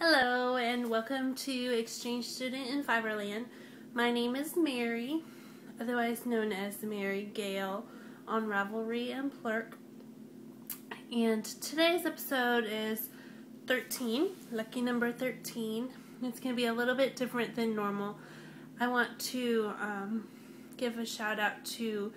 Hello and welcome to Exchange Student in Fiberland. My name is Mary, otherwise known as Mary Gale on Ravelry and Plurk. And today's episode is 13, lucky number 13. It's going to be a little bit different than normal. I want to give a shout out to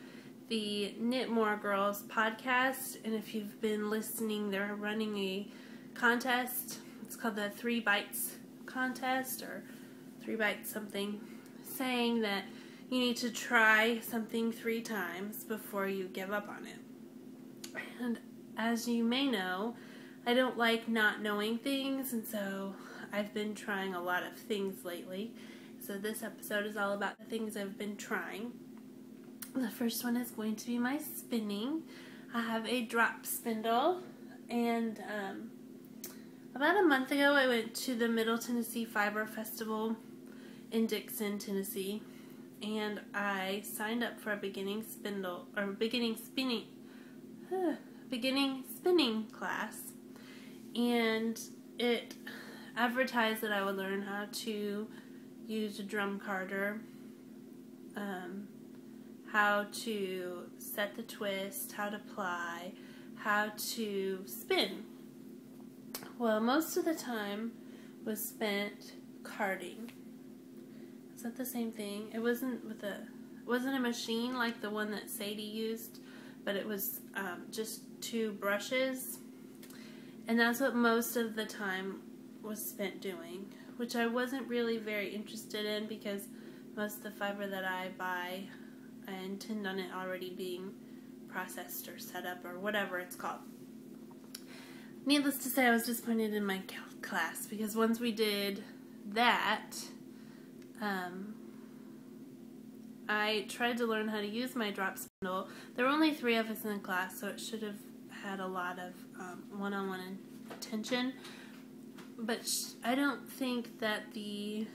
the Knitmore Girls podcast, and if you've been listening, they're running a contest. It's called the 3 Bites contest, or 3 Bites something, saying that you need to try something 3 times before you give up on it. And as you may know, I don't like not knowing things, and so I've been trying a lot of things lately. So this episode is all about the things I've been trying. The first one is going to be my spinning. I have a drop spindle, and about a month ago I went to the Middle Tennessee Fiber Festival in Dixon, Tennessee, and I signed up for a beginning spinning class, and it advertised that I would learn how to use a drum carder, how to set the twist, how to ply, how to spin. Well, most of the time was spent carding. Is that the same thing? It wasn't a machine like the one that Sadie used, but it was just 2 brushes, and that's what most of the time was spent doing, which I wasn't really very interested in because most of the fiber that I buy, I intend on it already being processed or set up or whatever it's called. Needless to say, I was disappointed in my class because once we did that, I tried to learn how to use my drop spindle. There were only 3 of us in the class, so it should have had a lot of one-on-one attention. But I don't think that the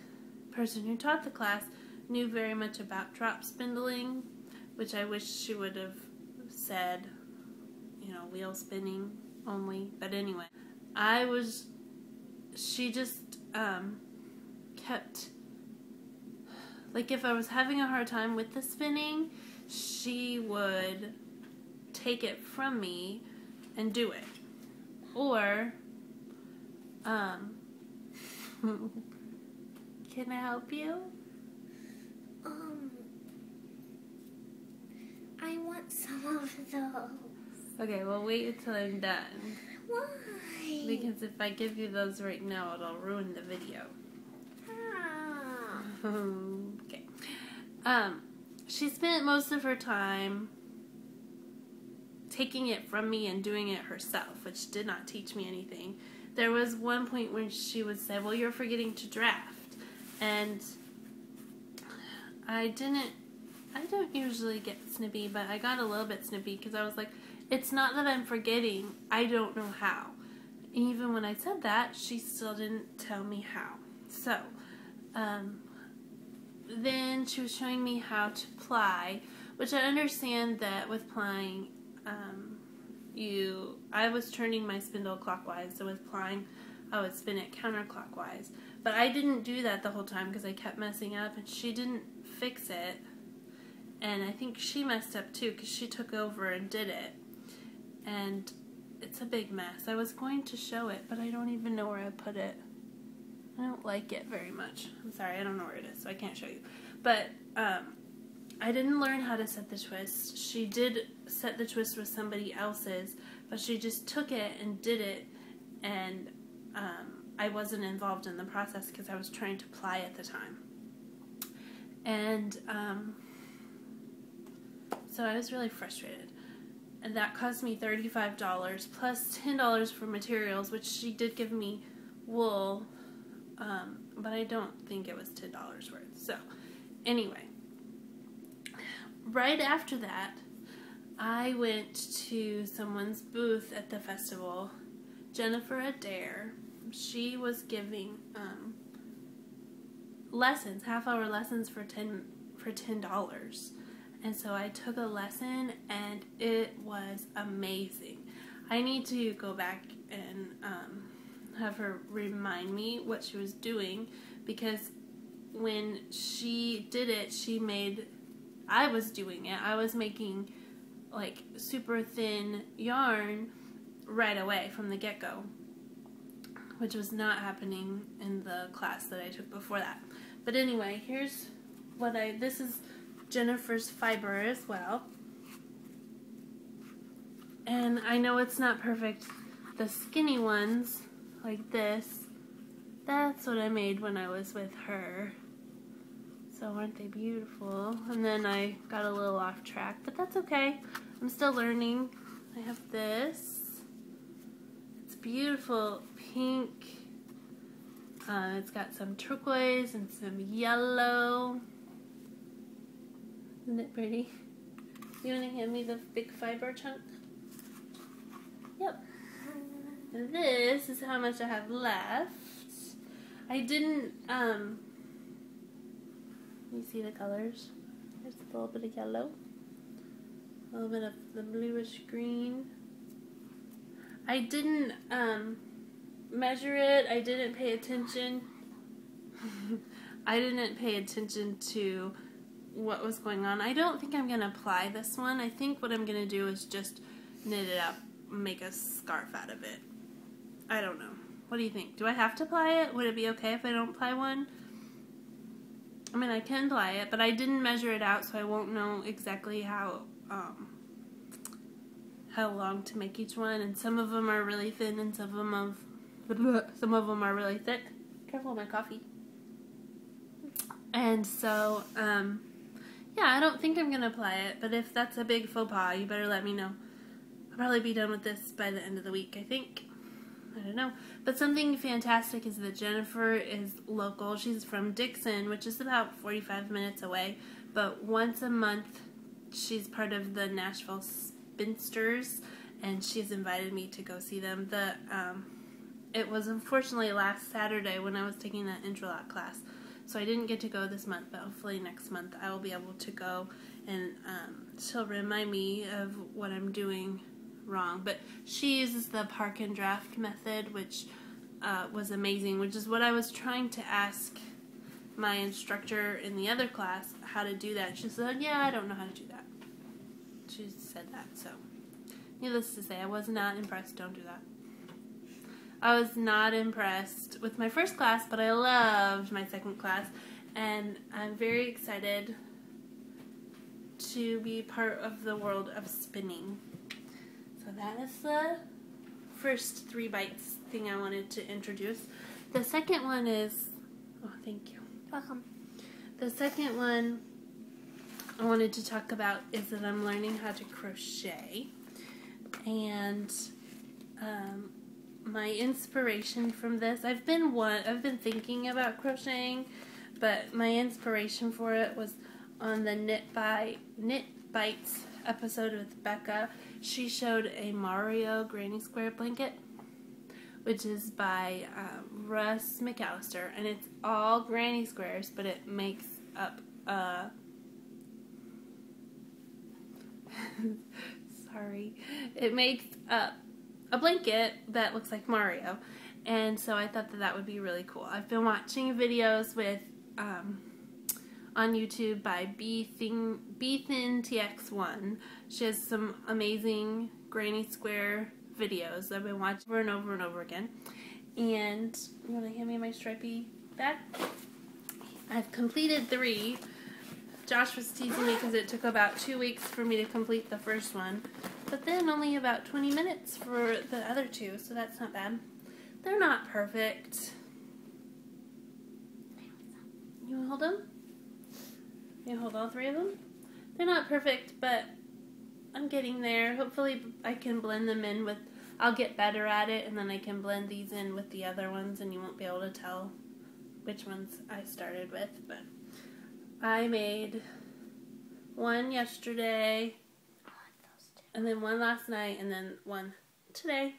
person who taught the class knew very much about drop spindling, which I wish she would have said, wheel spinning only. But anyway, she just kept, like, if I was having a hard time with the spinning, she would take it from me and do it. Or, can I help you? I want some of those. Okay, well, wait until I'm done. Why? Because if I give you those right now, it'll ruin the video. Okay. She spent most of her time taking it from me and doing it herself, which did not teach me anything. There was one point when she would say, well, you're forgetting to draft. And I don't usually get snippy, but I got a little bit snippy because I was like, it's not that I'm forgetting, I don't know how. Even when I said that, she still didn't tell me how. So, then she was showing me how to ply, which I understand that with plying, I was turning my spindle clockwise, so with plying, I would spin it counterclockwise. But I didn't do that the whole time because I kept messing up, and she didn't fix it. And I think she messed up too because she took over and did it. And it's a big mess. I was going to show it, but I don't even know where I put it. I don't like it very much. I'm sorry, I don't know where it is, so I can't show you. But I didn't learn how to set the twist. She did set the twist with somebody else's, but she just took it and did it, and I wasn't involved in the process because I was trying to ply at the time. And so I was really frustrated. And that cost me $35 plus $10 for materials, which she did give me wool, but I don't think it was $10 worth. So, anyway, right after that, I went to someone's booth at the festival, Jennifer Adair. She was giving lessons, half-hour lessons for $10. And so I took a lesson, and it was amazing. I need to go back and have her remind me what she was doing, because when she did it, I was doing it. I was making like super thin yarn right away from the get-go, which was not happening in the class that I took before that. But anyway, here's what this is Jennifer's fiber as well. And I know it's not perfect. The skinny ones, like this, that's what I made when I was with her. So aren't they beautiful? And then I got a little off track, but that's okay. I'm still learning. I have this. It's beautiful pink. It's got some turquoise and some yellow. Isn't it pretty? You want to hand me the big fiber chunk? Yep. And this is how much I have left. I didn't, you see the colors? There's a little bit of yellow. A little bit of the bluish green. I didn't, measure it. I didn't pay attention. I didn't pay attention to what was going on. I don't think I'm going to apply this one. I think what I'm going to do is just knit it up, make a scarf out of it. I don't know. What do you think? Do I have to apply it? Would it be okay if I don't apply one? I mean, I can apply it, but I didn't measure it out, so I won't know exactly how long to make each one. And some of them are really thin, and some of them are really thick. Careful, my coffee. And so, yeah, I don't think I'm gonna apply it, but if that's a big faux pas, you better let me know. I'll probably be done with this by the end of the week, I think. I don't know. But something fantastic is that Jennifer is local. She's from Dixon, which is about 45 minutes away. But once a month, she's part of the Nashville Spinsters, and she's invited me to go see them. It was unfortunately last Saturday when I was taking that interlock class. So I didn't get to go this month, but hopefully next month I will be able to go, and she'll remind me of what I'm doing wrong. But she uses the park and draft method, which was amazing, which is what I was trying to ask my instructor in the other class how to do that. She said, yeah, I don't know how to do that. She said that, so needless to say, I was not impressed. Don't do that. I was not impressed with my first class, but I loved my second class, and I'm very excited to be part of the world of spinning. So that is the first 3 bites thing I wanted to introduce. The second one is, oh, thank you. Welcome. The second one I wanted to talk about is that I'm learning how to crochet, and my inspiration from this, I've been thinking about crocheting, but my inspiration for it was on the Knit Bites episode with Becca. She showed a Mario granny square blanket, which is by Russ McAllister, and it's all granny squares, but it makes up it makes up a blanket that looks like Mario, and so I thought that would be really cool. I've been watching videos with on YouTube by BThinTX1. She has some amazing granny square videos that I've been watching over and over and over again. And you want to hand me my stripy bag? I've completed 3. Josh was teasing me because it took about 2 weeks for me to complete the first one, but then only about 20 minutes for the other 2, so that's not bad. They're not perfect. You want to hold them? You hold all 3 of them? They're not perfect, but I'm getting there. Hopefully I can blend them in with, I'll get better at it, and then I can blend these in with the other ones, and you won't be able to tell which ones I started with. But I made 1 yesterday, and then 1 last night, and then 1 today.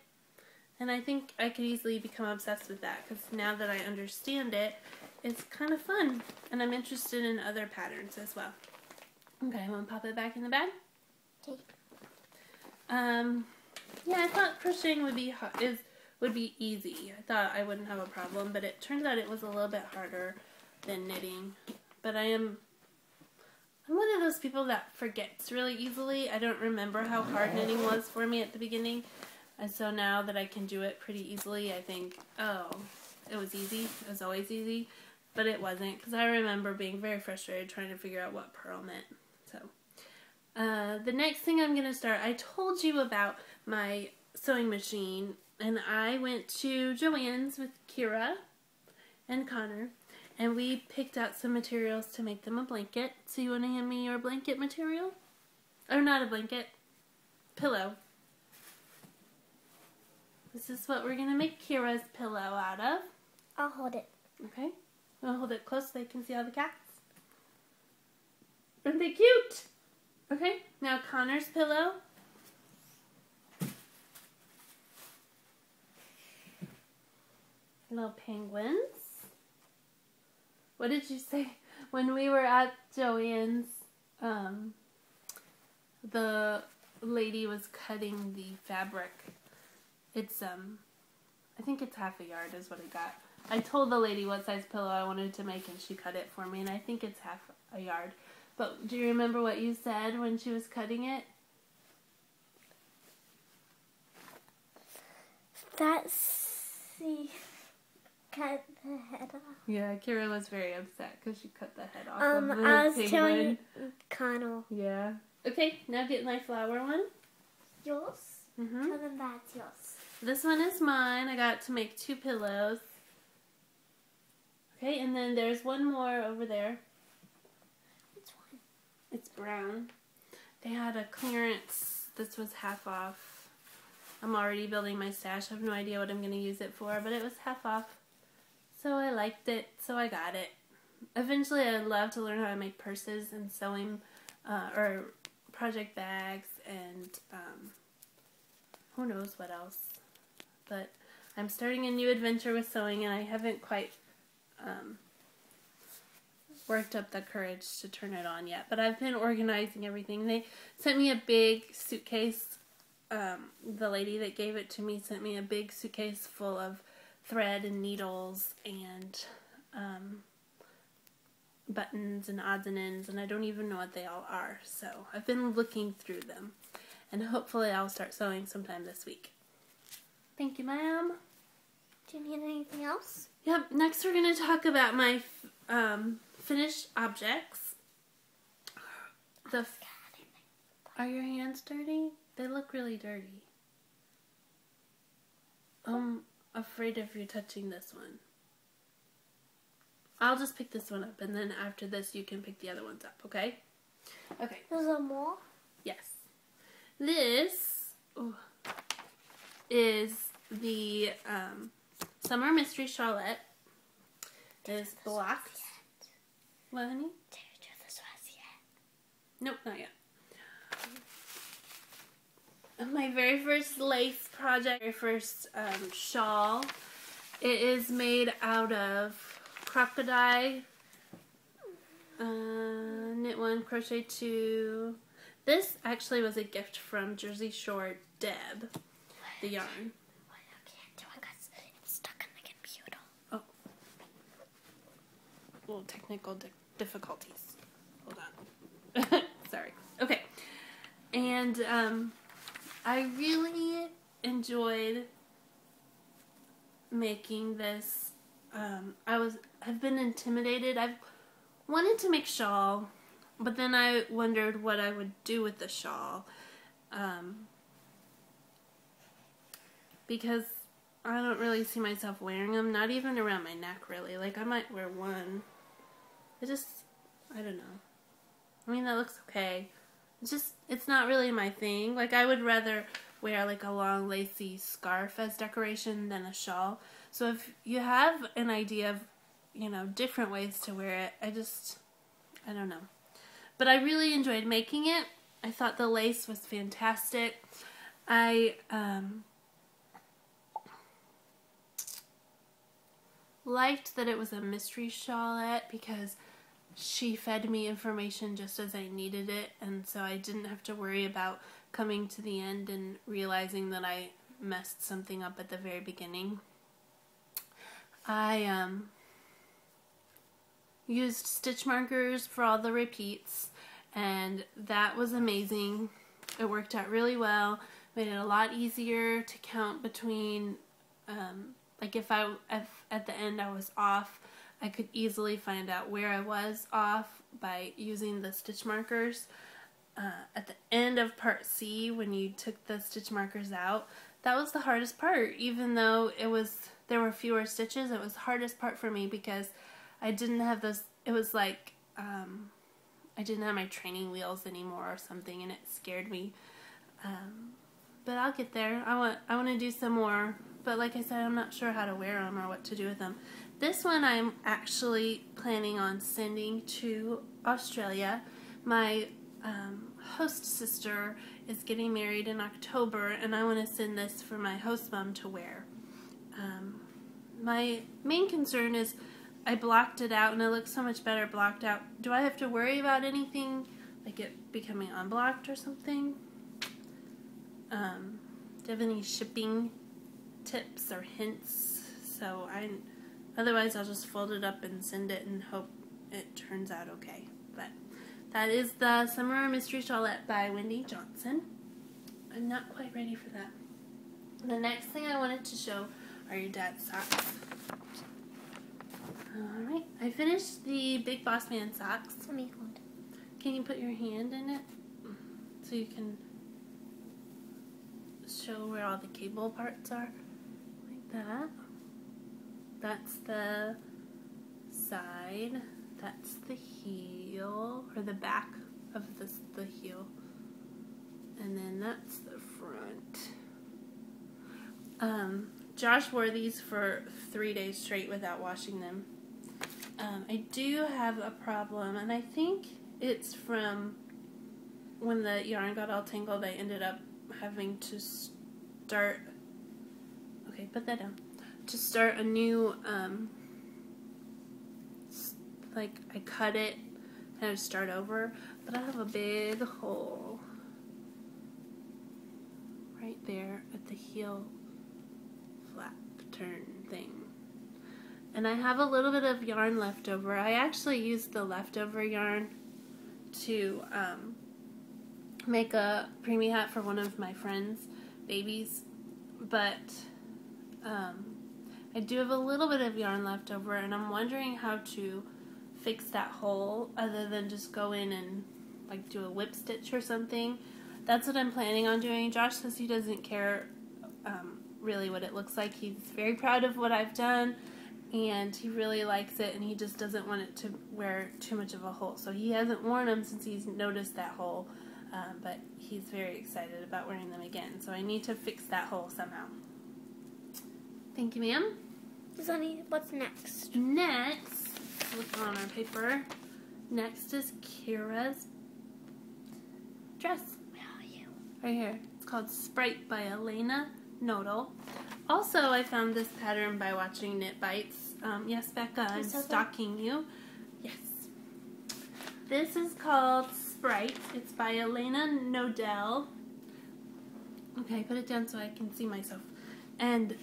And I think I could easily become obsessed with that, because now that I understand it, it's kind of fun, and I'm interested in other patterns as well. Okay, I'm going to pop it back in the bag. Okay. Yeah, I thought crocheting would be would be easy. I thought I wouldn't have a problem, but it turns out it was a little bit harder than knitting. But I'm one of those people that forgets really easily. I don't remember how hard knitting was for me at the beginning. And so now that I can do it pretty easily, I think, oh, it was easy. It was always easy. But it wasn't, because I remember being very frustrated trying to figure out what purl meant. So, the next thing I'm going to start, I told you about my sewing machine, and I went to Joann's with Keira and Connor, and we picked out some materials to make them a blanket. So you want to hand me your blanket material? Or not a blanket, pillow. This is what we're going to make Keira's pillow out of. I'll hold it. Okay. I'll hold it close so they can see all the cats. Aren't they cute? Okay, now Connor's pillow. Little penguins. What did you say? When we were at Joann's, the lady was cutting the fabric. It's, I think it's half a yard is what I got. I told the lady what size pillow I wanted to make, and she cut it for me, and I think it's half a yard. But do you remember what you said when she was cutting it? She cut the head off. Yeah, Keira was very upset because she cut the head off of the I was penguin. telling Connor. Yeah. Okay, now get my flower one. Yours? Mm-hmm. Tell them that's yours. This one is mine. I got to make 2 pillows. Okay, and then there's one more over there. Which one? It's brown. They had a clearance. This was half off. I'm already building my stash. I have no idea what I'm going to use it for, but it was half off. So I liked it, so I got it. Eventually, I'd love to learn how to make purses and sewing, or project bags, and who knows what else. But I'm starting a new adventure with sewing, and I haven't quite worked up the courage to turn it on yet. But I've been organizing everything. They sent me a big suitcase. The lady that gave it to me sent me a big suitcase full of thread and needles and buttons and odds and ends, and I don't even know what they all are. So I've been looking through them, and hopefully I'll start sewing sometime this week. Thank you, ma'am. Do you need anything else? Yep, next we're going to talk about my finished objects. Are your hands dirty? They look really dirty. I'm afraid of you touching this one. I'll just pick this one up, and then after this you can pick the other ones up, okay? Okay. There's a more? Yes. This is the Summer Mystery Shawlette. It is blocked. What, honey? Did you do this was yet? Nope, not yet. My very first lace project, very first shawl. It is made out of crocodile, knit 1, crochet 2. This actually was a gift from Jersey Shore Deb, the yarn. What I can't do it because it's stuck in the computer. Oh. Little technical difficulties. Hold on. Sorry. Okay. And I really enjoyed making this. I've been intimidated. I've wanted to make shawl, but then I wondered what I would do with the shawl, because I don't really see myself wearing them, not even around my neck really. Like, I might wear one. I don't know. I mean, that looks okay. It's not really my thing. Like, I would rather wear like a long lacy scarf as decoration than a shawl. So if you have an idea of, different ways to wear it, I don't know. But I really enjoyed making it. I thought the lace was fantastic. I liked that it was a mystery shawlette because she fed me information just as I needed it, and so I didn't have to worry about coming to the end and realizing that I messed something up at the very beginning. I used stitch markers for all the repeats, and that was amazing. It worked out really well, made it a lot easier to count between, like if at the end I was off, I could easily find out where I was off by using the stitch markers. At the end of part C, when you took the stitch markers out, that was the hardest part. Even though there were fewer stitches, it was the hardest part for me because I didn't have those. It was like I didn't have my training wheels anymore or something, and it scared me. But I'll get there. I want to do some more. But like I said, I'm not sure how to wear them or what to do with them. This one I'm actually planning on sending to Australia. My host sister is getting married in October, and I want to send this for my host mom to wear. My main concern is I blocked it out, and it looks so much better blocked out. Do I have to worry about anything, like it becoming unblocked or something? Do you have any shipping tips or hints? Otherwise I'll just fold it up and send it and hope it turns out okay. But that is the Summer Mystery Shawlette by Wendy Johnson. I'm not quite ready for that. The next thing I wanted to show are your dad's socks. Alright, I finished the Big Boss Man socks. Let me hold. Can you put your hand in it so you can show where all the cable parts are? Like that. That's the side. That's the heel, or the back of the heel. And then that's the front. Josh wore these for 3 days straight without washing them. I do have a problem, and I think it's from when the yarn got all tangled. I ended up having to start, okay, put that down, to start a new, like I cut it and I start over, but I have a big hole right there at the heel flap turn thing. And I have a little bit of yarn left over. I actually used the leftover yarn to make a preemie hat for one of my friends' babies, but I do have a little bit of yarn left over, and I'm wondering how to fix that hole other than just go in and like do a whip stitch or something. That's what I'm planning on doing. Josh says he doesn't care really what it looks like. He's very proud of what I've done, and he really likes it, and he just doesn't want it to wear too much of a hole. So he hasn't worn them since he's noticed that hole, but he's very excited about wearing them again. So I need to fix that hole somehow. Thank you, ma'am. Sonny, what's next? Next, look on our paper. Next is Keira's dress. Where are you? Right here. It's called Sprite by Elena Nodal. Also, I found this pattern by watching Knit Bites. Yes, Becca, I'm stalking you. Yes. This is called Sprite. It's by Elena Nodal. Okay, put it down so I can see myself. And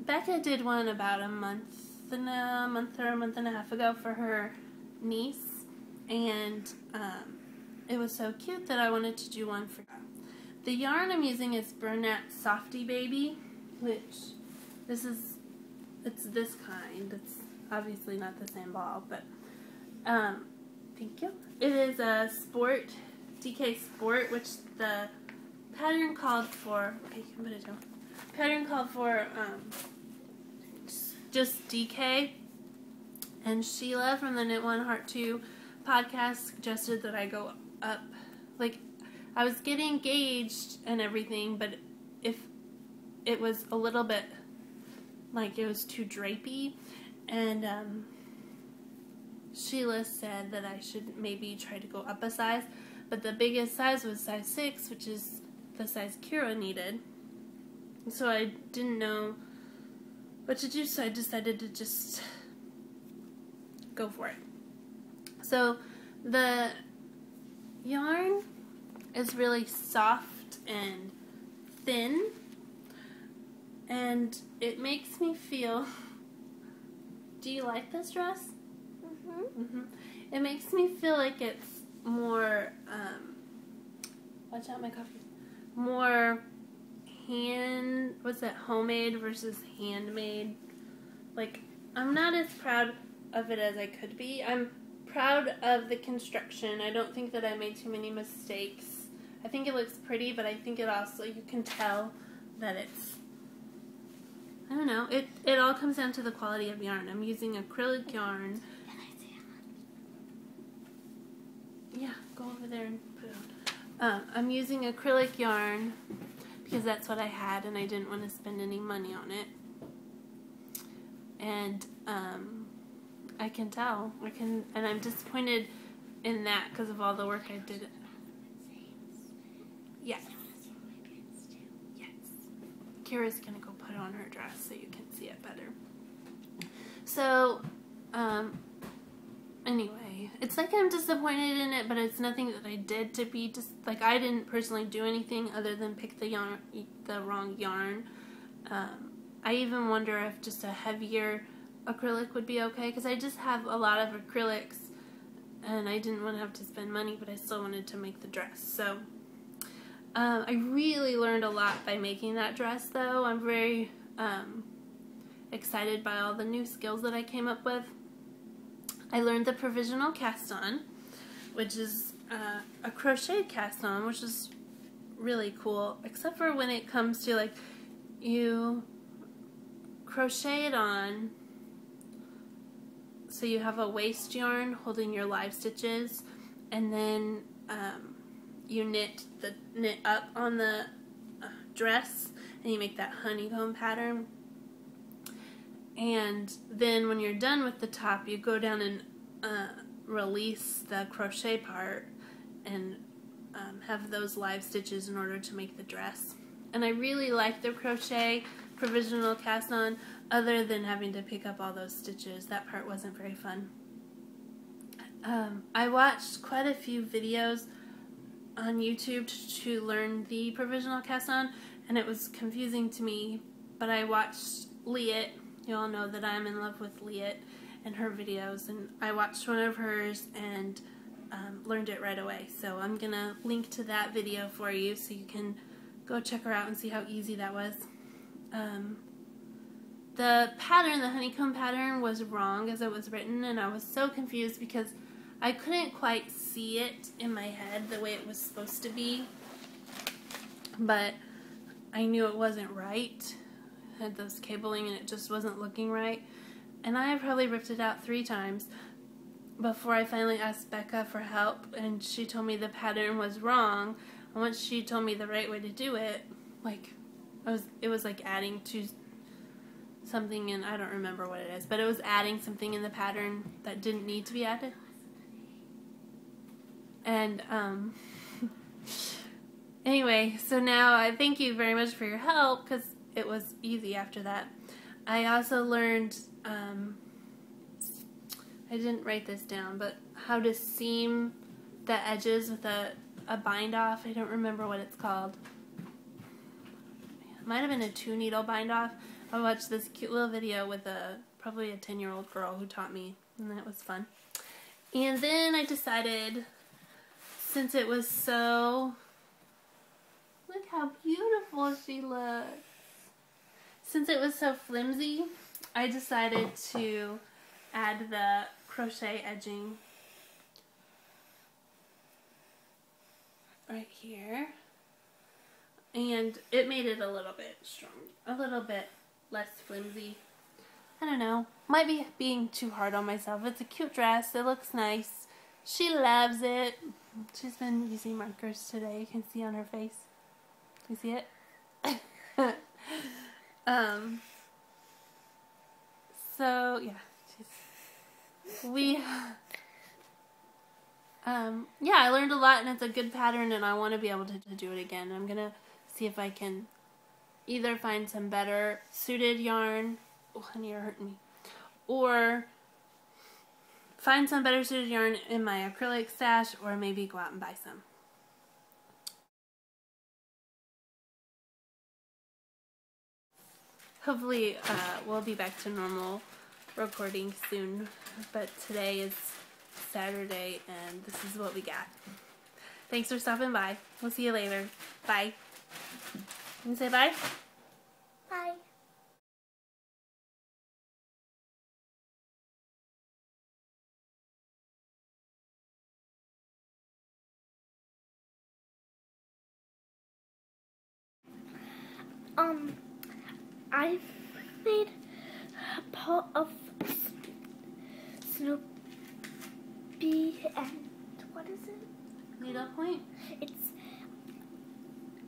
Becca did one about a month or a month and a half ago for her niece, and it was so cute that I wanted to do one for her. The yarn I'm using is Bernat Softy Baby, which it's this kind. It's obviously not the same ball, but thank you. It is a Sport, DK Sport, which the pattern called for, okay, you can put it down. Pattern called for just DK, and Sheila from the Knit One Heart 2 podcast suggested that I go up, like, I was getting gauged and everything, but if it was a little bit, like, it was too drapey, and Sheila said that I should maybe try to go up a size, but the biggest size was size 6, which is the size Keira needed, so I didn't know what to do, so I decided to just go for it. So the yarn is really soft and thin, and it makes me feel... Do you like this dress? Mm-hmm. It makes me feel like it's more, watch out, my coffee. More homemade versus handmade. Like, I'm not as proud of it as I could be. I'm proud of the construction. I don't think that I made too many mistakes. I think it looks pretty, but I think it also, you can tell that it's, I don't know, it all comes down to the quality of yarn. I'm using acrylic yarn. Yeah, go over there and put it on. I'm using acrylic yarn because that's what I had and I didn't want to spend any money on it. And I can tell. And I'm disappointed in that because of all the work I did. Yes. Yes. Keira's going to go put on her dress so you can see it better. So, anyway, it's like I'm disappointed in it, but it's nothing that I did to be just like, I didn't personally do anything other than pick the wrong yarn. I even wonder if just a heavier acrylic would be okay, because I just have a lot of acrylics and I didn't want to have to spend money, but I still wanted to make the dress. So I really learned a lot by making that dress, though. I'm very excited by all the new skills that I came up with. I learned the provisional cast on, which is a crochet cast on, which is really cool, except for when it comes to, like, you crochet it on so you have a waist yarn holding your live stitches, and then you knit up on the dress and you make that honeycomb pattern, and then when you're done with the top you go down and release the crochet part and have those live stitches in order to make the dress. And I really like the crochet provisional cast on, other than having to pick up all those stitches. That part wasn't very fun. I watched quite a few videos on YouTube to learn the provisional cast on, and it was confusing to me, but I watched Liet. You all know that I'm in love with Liet and her videos, and I watched one of hers and learned it right away. So I'm gonna link to that video for you so you can go check her out and see how easy that was. The pattern, the honeycomb pattern, was wrong as it was written, and I was so confused because I couldn't quite see it in my head the way it was supposed to be, but I knew it wasn't right. It had those cabling and it just wasn't looking right, and I probably ripped it out 3 times before I finally asked Becca for help, and she told me the pattern was wrong. And once she told me the right way to do it, like, it was like adding to something, and I don't remember what it is, but it was adding something in the pattern that didn't need to be added. And anyway, so now I thank you very much for your help, because it was easy after that. I also learned, I didn't write this down, but how to seam the edges with a bind off. I don't remember what it's called. It might have been a 2-needle bind off. I watched this cute little video with probably a 10-year-old girl who taught me, and that was fun. And then I decided, since it was so, look how beautiful she looks. Since it was so flimsy, I decided to add the crochet edging right here, and it made it a little bit strong, a little bit less flimsy. I don't know, might be being too hard on myself. It's a cute dress, it looks nice, she loves it. She's been using markers today, you can see on her face. You see it? So yeah, yeah, I learned a lot, and it's a good pattern, and I want to be able to do it again. I'm gonna see if I can either find some better suited yarn. Oh, honey, you're hurting me. Or find some better suited yarn in my acrylic stash, or maybe go out and buy some. Hopefully, we'll be back to normal recording soon. But today is Saturday, and this is what we got. Thanks for stopping by. We'll see you later. Bye. Can you say bye? Bye. I've made a pot of Snoopy and what is it? Needlepoint? It's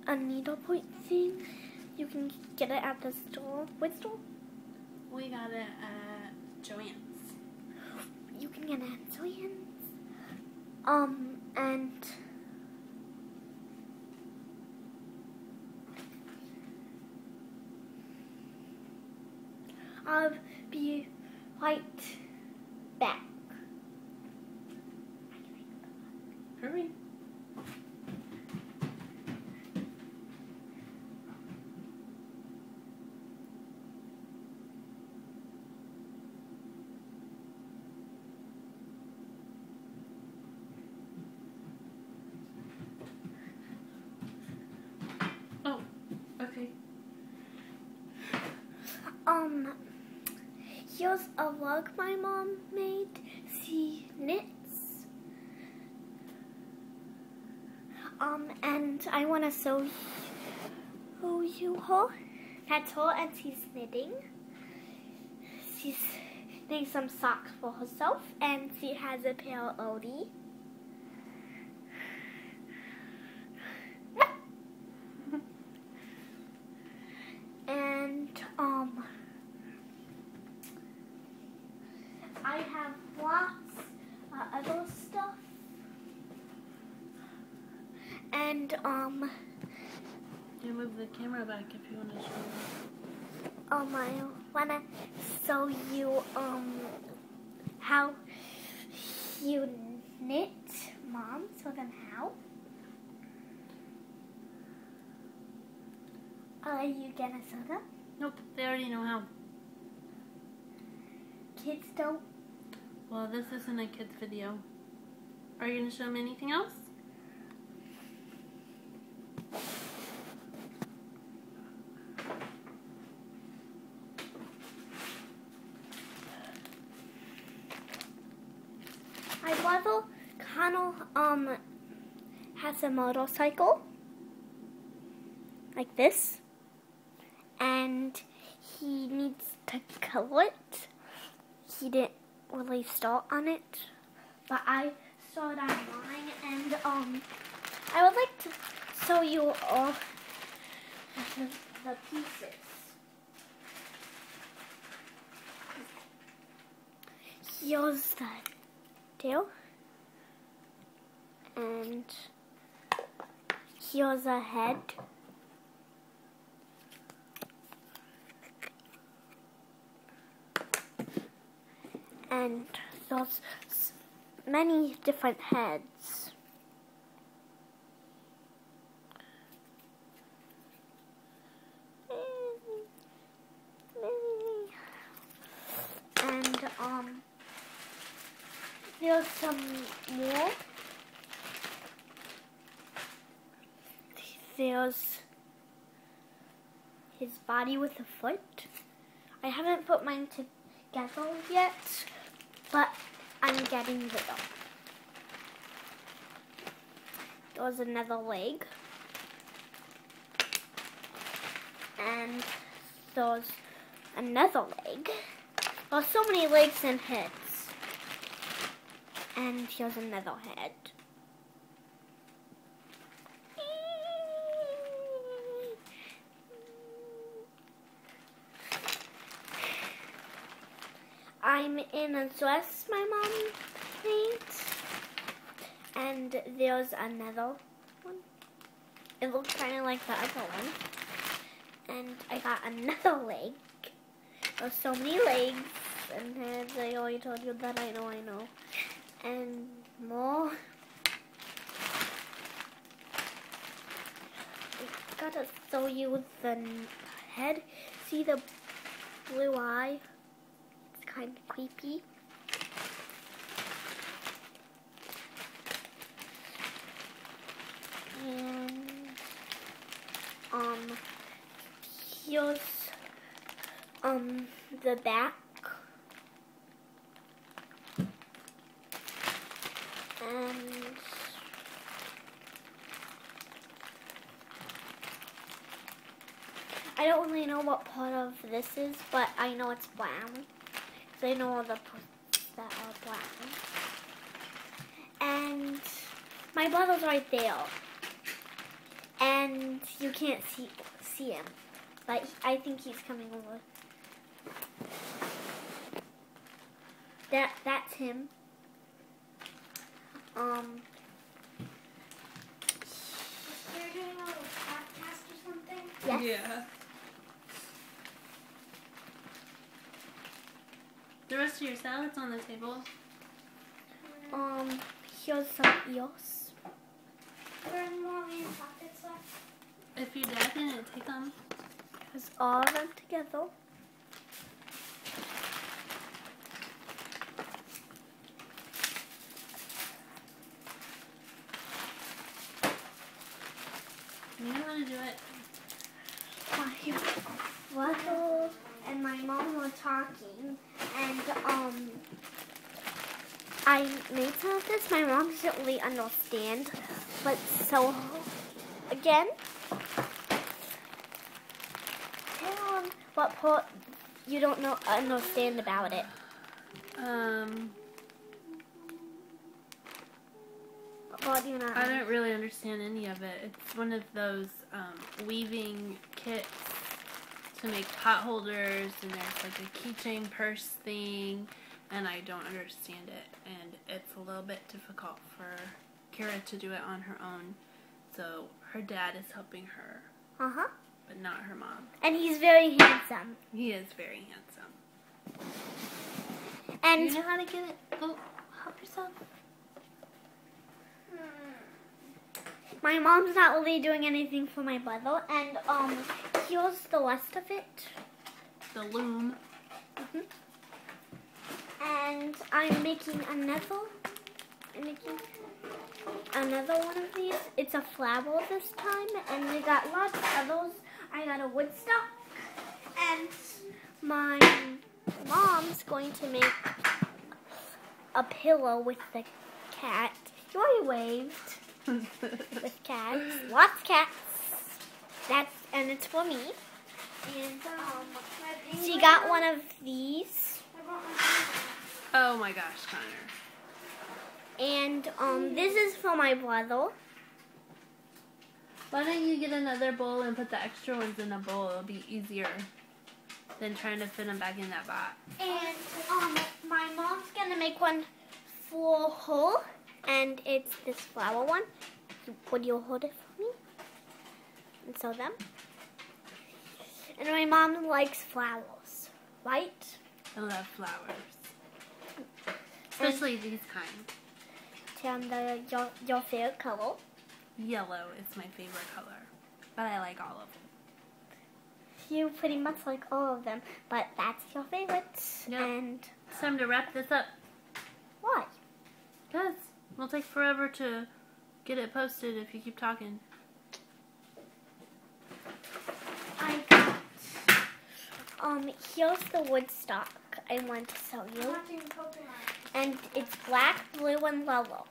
a needlepoint thing. You can get it at the store. What store? We got it at Joann's. You can get it at Joann's. And I'll be right back. Hurry. Oh, okay. Here's a rug my mom made. She knits. And I want to show you her. That's her, and she's knitting. She's knitting some socks for herself, and she has a pair of Odie. And I have lots of other stuff. And You move the camera back if you want to show me. I wanna show you how you knit, Mom. Show them how. Are you gonna show them? Nope, they already know how. Kids don't. Well, this isn't a kid's video. Are you going to show them anything else? My brother Connell has a motorcycle like this, and he needs to color it. He didn't really start on it, but I started on mine, and I would like to show you all the pieces. Here's the tail, and here's a head. And there's many different heads. And there's some more. There's his body with a foot. I haven't put mine together yet, but I'm getting there. There's another leg. And there's another leg. There's so many legs and heads. And here's another head. I'm in a dress my mom made, and there's another one. It looks kind of like the other one. And I got another leg. There's so many legs and heads. I already told you that. I know. And more. I gotta show you the head. See the blue eye. It's kind of creepy. And here's the back. And I don't really know what part of this is, but I know it's brown. So I know all the parts that are brown. And my brother's right there. And you can't see him. But I think he's coming over. That's him. You're doing a little podcast or something? Yes. Yeah. The rest of your salad's on the table. Here's some eels. Are there any more Lean pockets left? If your dad didn't take them. Here's all of them together. You know how to do it. My brother and my mom were talking, and I made some of this. My mom doesn't really understand, but so again, tell them what part you don't understand about it. What do you not? I don't really understand any of it. It's one of those weaving kits to make pot holders, and there's like a keychain purse thing, and I don't understand it, and it's a little bit difficult for Keira to do it on her own, so her dad is helping her, but not her mom. And he's very handsome. He is very handsome. And You know how to get it? Go help yourself. my mom's not really doing anything for my brother, and here's the rest of it. The loom. And I'm making another one of these. It's a flower this time, and we got lots of others. I got a woodstock, and my mom's going to make a pillow with the cat. You already waved. With cats, lots of cats. And it's for me. And she got one of these. Oh my gosh, Connor. And this is for my brother. Why don't you get another bowl and put the extra ones in a bowl? It'll be easier than trying to fit them back in that box. And my mom's gonna make one for her, and it's this flower one. Would you hold it for me? And sew them. And my mom likes flowers, right? I love flowers. Especially these kind. Tell them your favorite color. Yellow is my favorite color. But I like all of them. You pretty much like all of them, but that's your favorite. Yep. And It's time to wrap this up. why? Because it'll take forever to get it posted if you keep talking. I got here's the woodstock I want to sell you. And it's black, blue, and yellow.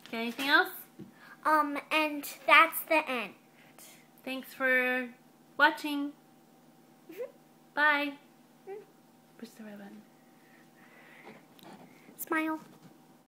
Okay, anything else? And that's the end. Thanks for watching. Bye. Push the red button. Smile.